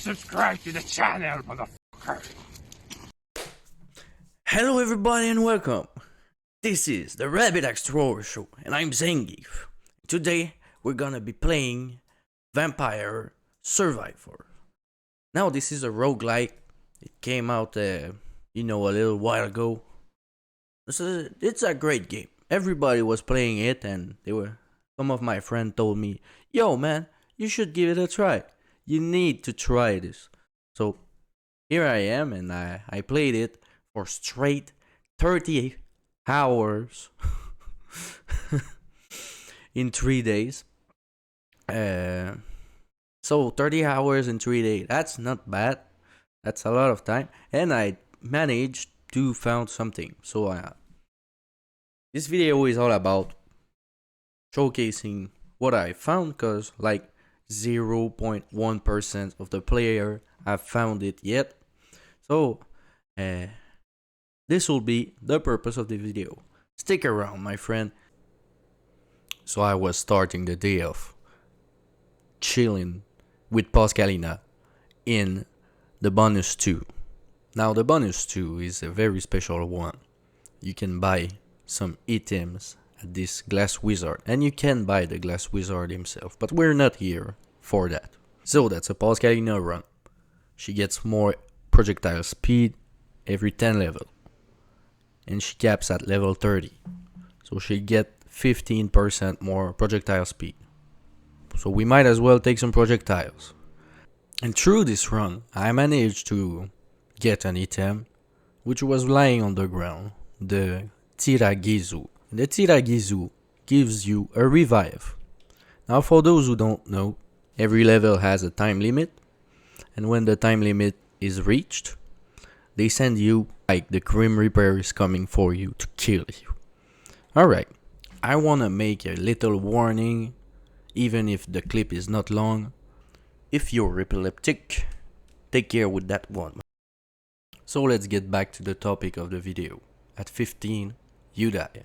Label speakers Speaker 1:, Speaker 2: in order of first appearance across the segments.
Speaker 1: subscribe to the channel, motherfucker.
Speaker 2: Hello everybody and welcome. This is the Rabbit Explorer Show and I'm Zangief. Today we're gonna be playing Vampire Survivor. Now this is a roguelike. It came out a little while ago. It's a great game. Everybody was playing it and some of my friends told me, yo man, you should give it a try. You need to try this. So here I am and I played it for straight 30 hours in 3 days. So 30 hours in 3 days, that's not bad. That's a lot of time. And I managed to found something. So this video is all about showcasing what I found, because like 0.1% of the player have found it yet. So this will be the purpose of the video. Stick around, my friend. So I was starting the day off chilling with Pascalina in the bonus 2. Now the bonus 2 is a very special one. You can buy some items at this glass wizard, and you can buy the glass wizard himself, but we're not here for that. So that's a Pascalina run. She gets more projectile speed every 10 level, and she caps at level 30, so she get 15% more projectile speed. So we might as well take some projectiles. And through this run I managed to get an item which was lying on the ground, the Tiragizu. The Tiragizu gives you a revive. Now for those who don't know, every level has a time limit, and when the time limit is reached, they send you like the Grim Reaper is coming for you to kill you. Alright, I wanna make a little warning, even if the clip is not long. If you're epileptic, take care with that one. So let's get back to the topic of the video. At 15, you die.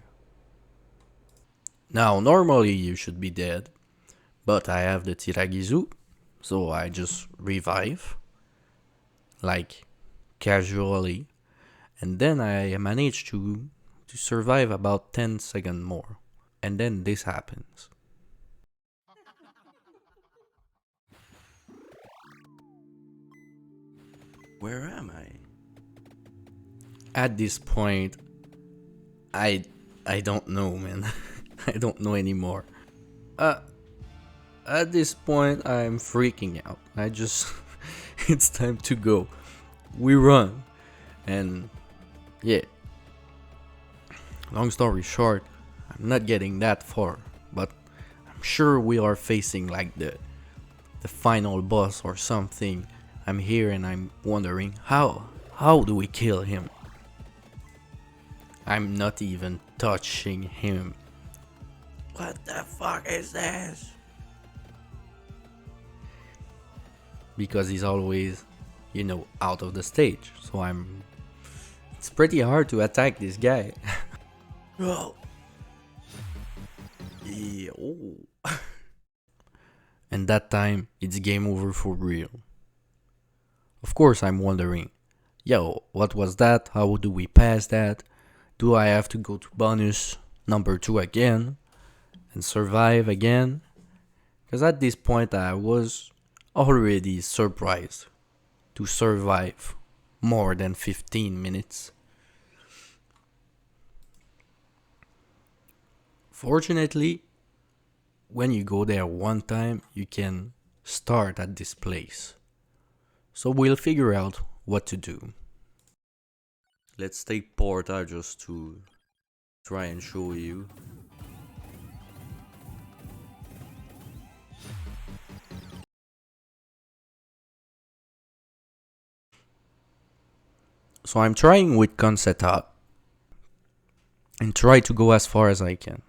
Speaker 2: Now normally you should be dead, but I have the Tiragizu, so I just revive, like casually, and then I managed to survive about 10 seconds more, and then this happens. Where am I? At this point, I don't know, man. I don't know anymore. At this point, I'm freaking out. It's time to go. We run. And yeah. Long story short, I'm not getting that far, but I'm sure we are facing like the final boss or something. I'm here and I'm wondering how do we kill him? I'm not even touching him. What the fuck is this? Because he's always, out of the stage. So it's pretty hard to attack this guy. Oh. Yeah, oh. And that time, it's game over for real. Of course, I'm wondering, yo, what was that? How do we pass that? Do I have to go to bonus number 2 again and survive again? Because at this point I was already surprised to survive more than 15 minutes. Fortunately, when you go there one time, you can start at this place. So we'll figure out what to do. Let's take Porta just to try and show you. So I'm trying with Concetta and try to go as far as I can.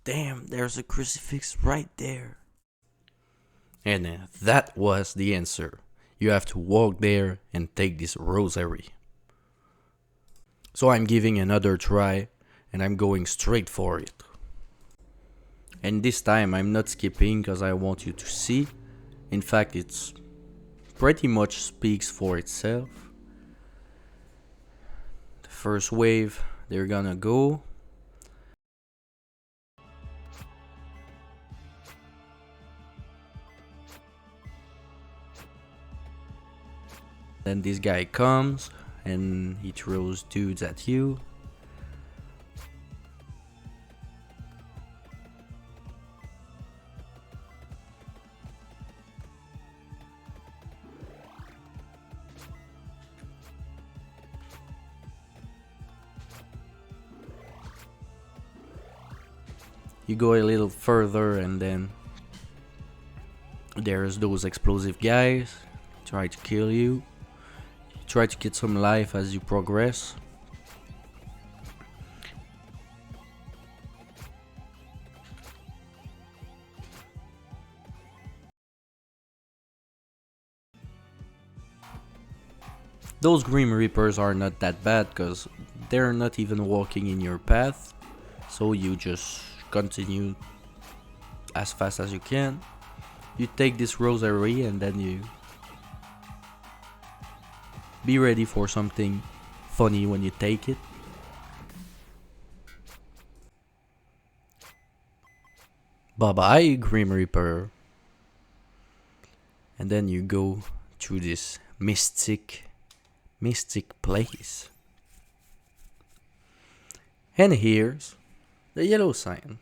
Speaker 2: Damn, there's a crucifix right there. And that was the answer. You have to walk there and take this rosary. So I'm giving another try and I'm going straight for it. And this time I'm not skipping because I want you to see. In fact, it's pretty much speaks for itself. The first wave, they're gonna go. Then this guy comes and he throws dudes at you. You go a little further and then there's those explosive guys try to kill you. You try to get some life as you progress. Those Grim Reapers are not that bad because they're not even walking in your path, so you just continue as fast as you can. You take this rosary and then you be ready for something funny when you take it. Bye bye, Grim Reaper. And then you go through this mystic place. And here's the yellow sign.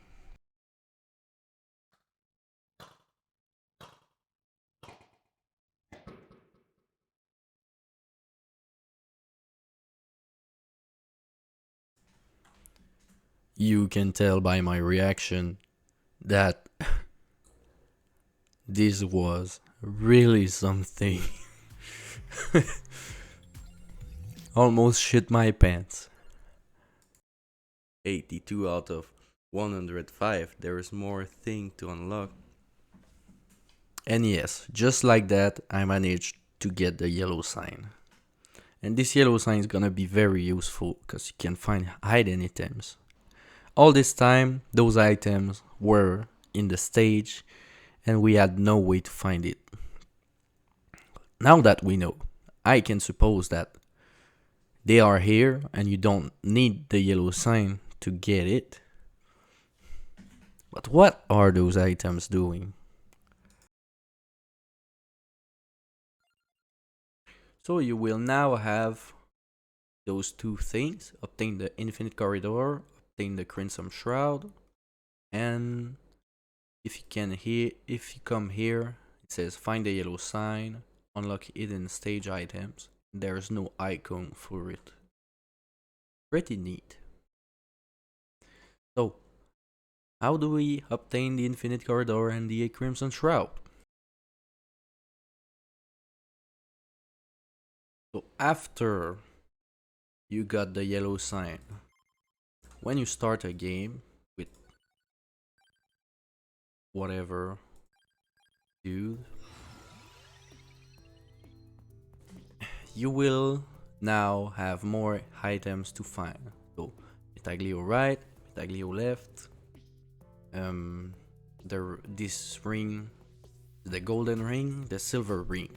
Speaker 2: You can tell by my reaction that this was really something. Almost shit my pants. 82 out of 105. There is more thing to unlock. And yes, just like that, I managed to get the yellow sign. And this yellow sign is gonna be very useful because you can find hidden items. All this time, those items were in the stage and we had no way to find it. Now that we know, I can suppose that they are here and you don't need the yellow sign to get it. But what are those items doing? So you will now have those two things: obtain the infinite corridor, obtain the Crimson Shroud, and if you come here, it says find the yellow sign, unlock hidden stage items. There's no icon for it. Pretty neat. So, how do we obtain the infinite corridor and the Crimson Shroud? So after you got the yellow sign, when you start a game with whatever dude, you will now have more items to find. So Metaglio right, Metaglio left. This ring, the golden ring, the silver ring.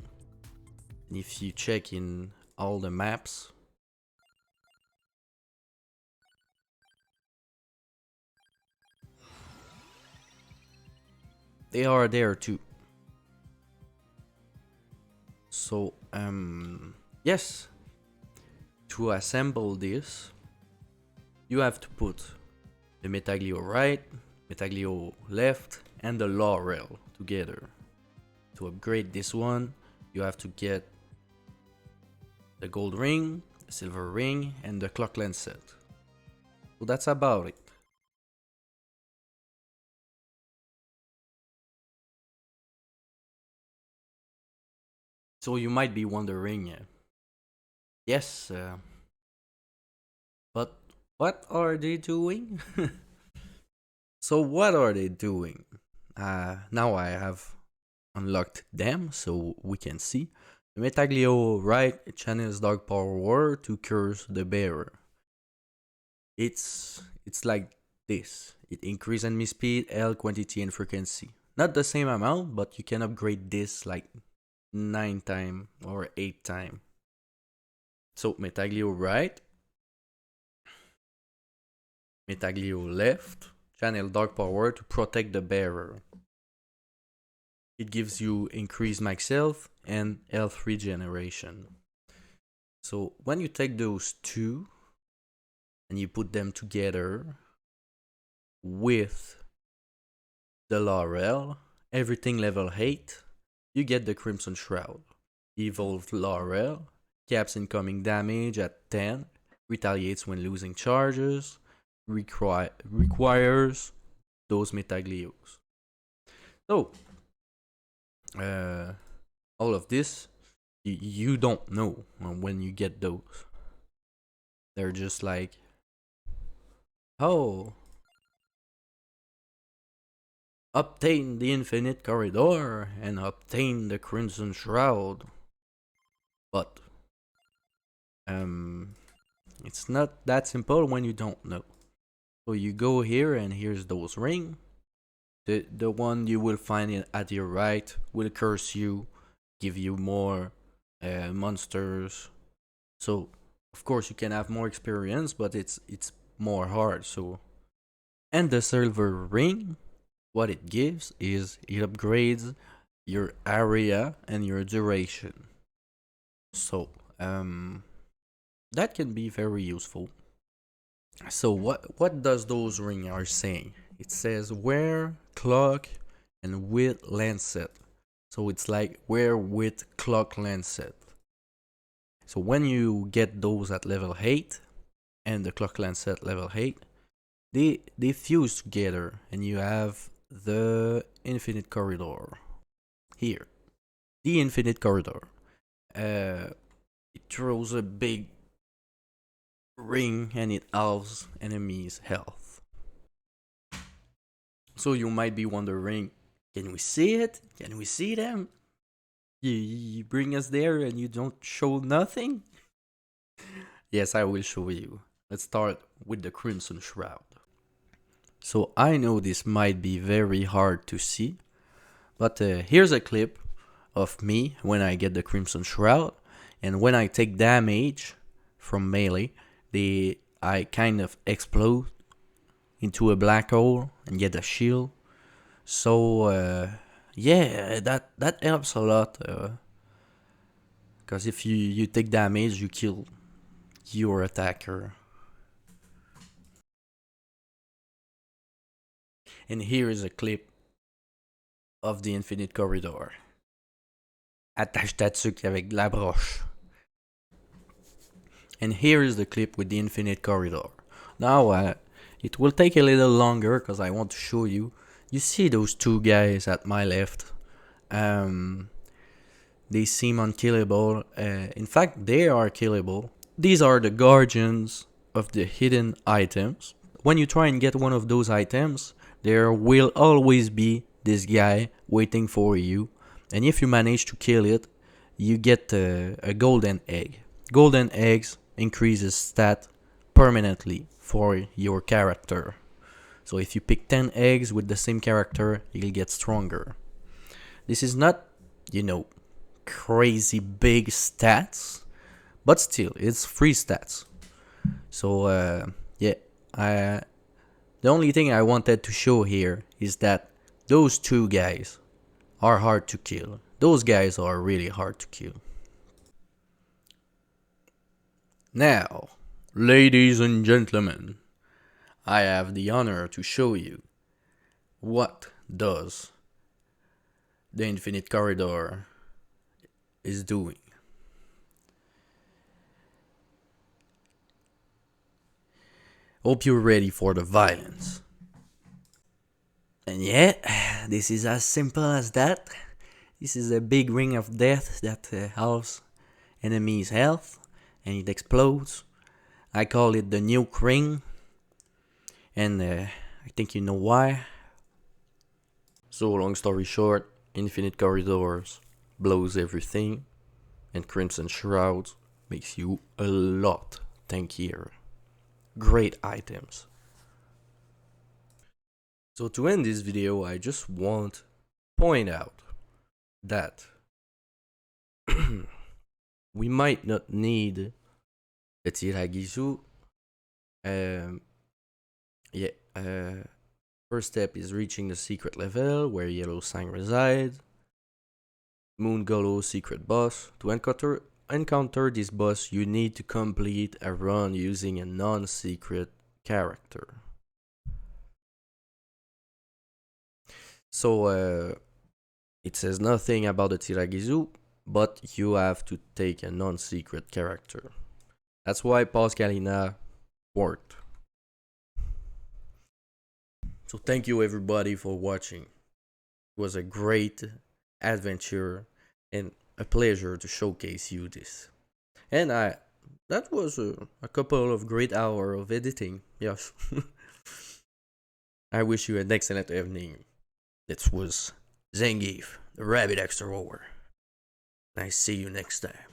Speaker 2: And if you check in all the maps, they are there too. So yes, to assemble this, you have to put the Metaglio right, Metaglio left, and the Laurel together. To upgrade this one, you have to get the gold ring, the silver ring, and the clock lens set. So that's about it. So you might be wondering, yes, but what are they doing? So what are they doing? Now I have unlocked them so we can see. The Metaglio right channels dark power to curse the bearer. It's like this. It increases enemy speed, L quantity and frequency. Not the same amount, but you can upgrade this like 9 times or 8 times. So Metaglio right, Metaglio left, channel dark power to protect the bearer. It gives you increased max health and health regeneration. So when you take those two and you put them together with the Laurel, everything level 8, you get the Crimson Shroud. Evolved Laurel, caps incoming damage at 10, retaliates when losing charges, requires those Metaglios. So, all of this, you don't know when you get those. They're just like, oh, obtain the Infinite Corridor and obtain the Crimson Shroud. But, it's not that simple when you don't know. So you go here and here's those rings. The one you will find at your right will curse you, give you more monsters. So of course you can have more experience, but it's more hard. So, and the silver ring, what it gives is it upgrades your area and your duration. So that can be very useful. So what does those rings are saying? It says wear, clock, and with lancet. So it's like wear with clock lancet. So when you get those at level 8 and the clock lancet level 8, they fuse together and you have the Infinite Corridor. Here. The Infinite Corridor. It throws a big ring and it halves enemies' health. So you might be wondering, can we see it? Can we see them? You bring us there and you don't show nothing? Yes, I will show you. Let's start with the Crimson Shroud. So I know this might be very hard to see, but here's a clip of me when I get the Crimson Shroud, and when I take damage from melee, I kind of explode into a black hole and get a shield. So yeah, that helps a lot. Because if you take damage, you kill your attacker. And here is a clip of the Infinite Corridor. Attache ta tuque avec de la broche. And here is the clip with the Infinite Corridor. Now, it will take a little longer because I want to show you. You see those two guys at my left. They seem unkillable. In fact, they are killable. These are the guardians of the hidden items. When you try and get one of those items, there will always be this guy waiting for you. And if you manage to kill it, you get a golden egg. Golden eggs increases stat permanently for your character. So if you pick 10 eggs with the same character, you'll get stronger. This is not, crazy big stats, but still, it's free stats. So yeah, the only thing I wanted to show here is that those two guys are hard to kill. Those guys are really hard to kill. Now, ladies and gentlemen, I have the honor to show you what does the Infinite Corridor is doing. Hope you're ready for the violence. And yeah, this is as simple as that. This is a big ring of death that halves enemies' health and it explodes. I call it the nuke ring, and I think you know why. So long story short, Infinite Corridors blows everything, and Crimson Shroud makes you a lot tankier. Great items. So to end this video, I just want to point out that we might not need the Tiragisu. First step is reaching the secret level where Yellow Sang resides. Moon Golo secret boss. To encounter this boss, you need to complete a run using a non-secret character. So it says nothing about the Tiragisu, but you have to take a non-secret character. That's why Pascalina worked. So thank you everybody for watching. It was a great adventure and a pleasure to showcase you this. And that was a couple of great hours of editing. Yes. I wish you an excellent evening. This was Zangief, the Rabbit Explorer. I see you next time.